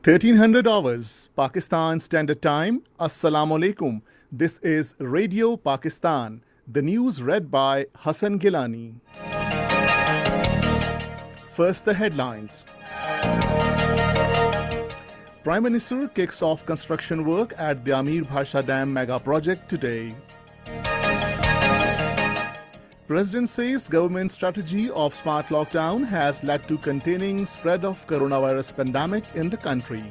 1300 hours, Pakistan Standard Time. Assalamu alaikum. This is Radio Pakistan. The news read by Hassan Gilani. First, the headlines. Prime Minister kicks off construction work at the Amir Bhasha Dam mega project today. President says government strategy of smart lockdown has led to containing spread of coronavirus pandemic in the country.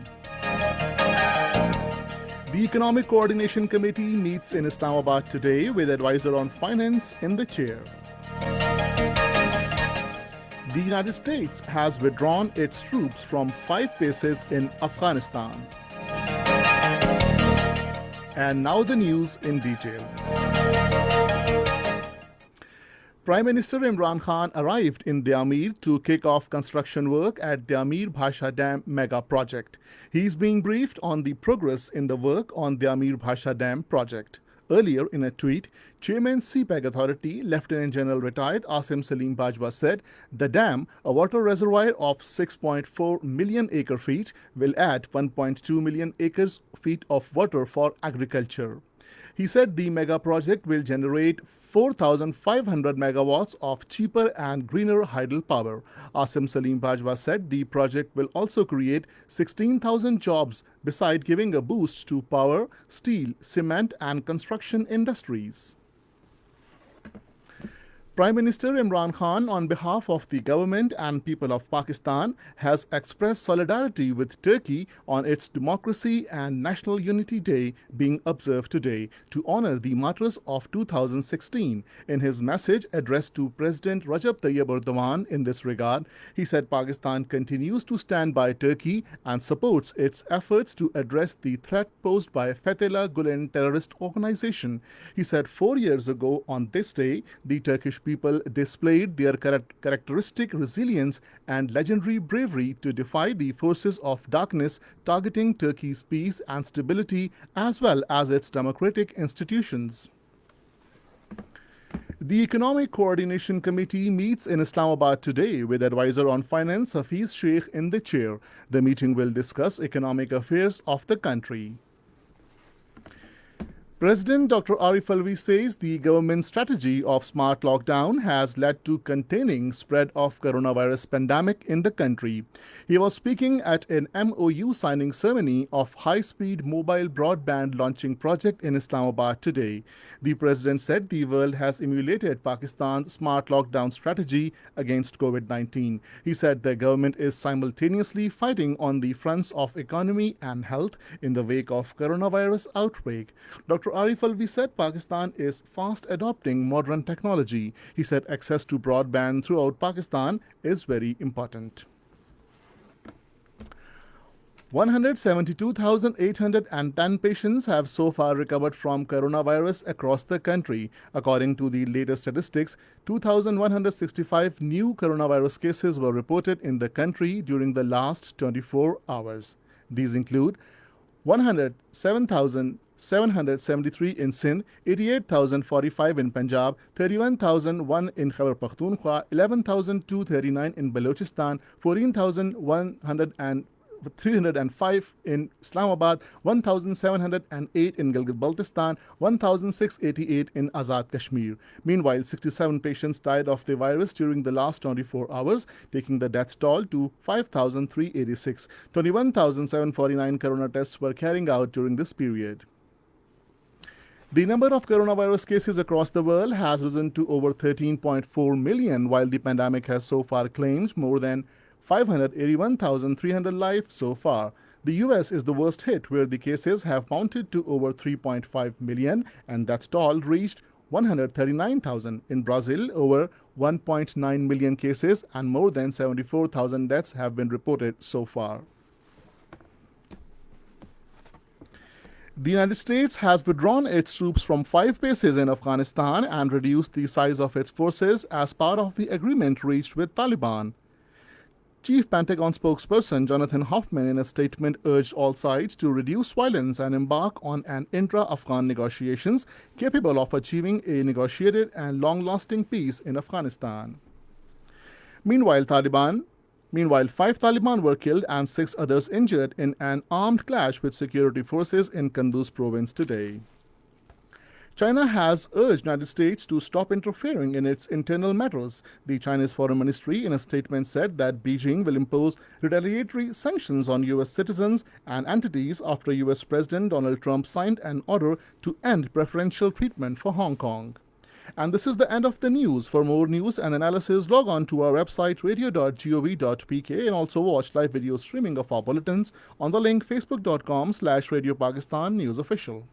The Economic Coordination Committee meets in Islamabad today with advisor on finance in the chair. The United States has withdrawn its troops from 5 bases in Afghanistan. And now the news in detail. Prime Minister Imran Khan arrived in the Amir to kick off construction work at the Amir Bhasha Dam mega project. He is being briefed on the progress in the work on the Amir Bhasha Dam project. Earlier in a tweet, Chairman CPEG Authority, Lieutenant General retired Asim Salim Bajwa said the dam, a water reservoir of 6.4 million acre feet, will add 1.2 million acres feet of water for agriculture. He said the mega project will generate 4,500 megawatts of cheaper and greener hydel power. Asim Salim Bajwa said the project will also create 16,000 jobs beside giving a boost to power, steel, cement and construction industries. Prime Minister Imran Khan, on behalf of the government and people of Pakistan, has expressed solidarity with Turkey on its Democracy and National Unity Day being observed today to honor the martyrs of 2016. In his message addressed to President Recep Tayyip Erdogan in this regard, he said Pakistan continues to stand by Turkey and supports its efforts to address the threat posed by Fethullah Gulen terrorist organization. He said 4 years ago on this day, the Turkish people displayed their characteristic resilience and legendary bravery to defy the forces of darkness targeting Turkey's peace and stability as well as its democratic institutions. The Economic Coordination Committee meets in Islamabad today with advisor on finance Hafiz Sheikh in the chair. The meeting will discuss economic affairs of the country. President Dr. Arif Alvi says the government strategy of smart lockdown has led to containing spread of coronavirus pandemic in the country. He was speaking at an MOU signing ceremony of high-speed mobile broadband launching project in Islamabad today. The president said the world has emulated Pakistan's smart lockdown strategy against COVID-19. He said the government is simultaneously fighting on the fronts of economy and health in the wake of coronavirus outbreak. Dr. Arif Alvi said Pakistan is fast adopting modern technology. He said access to broadband throughout Pakistan is very important. 172,810 patients have so far recovered from coronavirus across the country. According to the latest statistics, 2,165 new coronavirus cases were reported in the country during the last 24 hours. These include 107,773 in Sindh, 88,045 in Punjab, 31,001 in Khyber Pakhtunkhwa, 11,239 in Balochistan, 14,305 in Islamabad, 1,708 in Gilgit-Baltistan, 1,688 in Azad Kashmir. Meanwhile, 67 patients died of the virus during the last 24 hours, taking the death toll to 5,386. 21,749 corona tests were carried out during this period. The number of coronavirus cases across the world has risen to over 13.4 million, while the pandemic has so far claimed more than 581,300 lives so far. The US is the worst hit, where the cases have mounted to over 3.5 million and death toll reached 139,000. In Brazil, over 1.9 million cases and more than 74,000 deaths have been reported so far. The United States has withdrawn its troops from 5 bases in Afghanistan and reduced the size of its forces as part of the agreement reached with Taliban. Chief Pentagon spokesperson Jonathan Hoffman in a statement urged all sides to reduce violence and embark on an intra-Afghan negotiations capable of achieving a negotiated and long-lasting peace in Afghanistan. Meanwhile, Taliban Meanwhile, 5 Taliban were killed and 6 others injured in an armed clash with security forces in Kunduz province today. China has urged United States to stop interfering in its internal matters. The Chinese Foreign Ministry in a statement said that Beijing will impose retaliatory sanctions on U.S. citizens and entities after U.S. President Donald Trump signed an order to end preferential treatment for Hong Kong. And this is the end of the news. For more news and analysis, log on to our website radio.gov.pk and also watch live video streaming of our bulletins on the link facebook.com/Radio Pakistan News Official.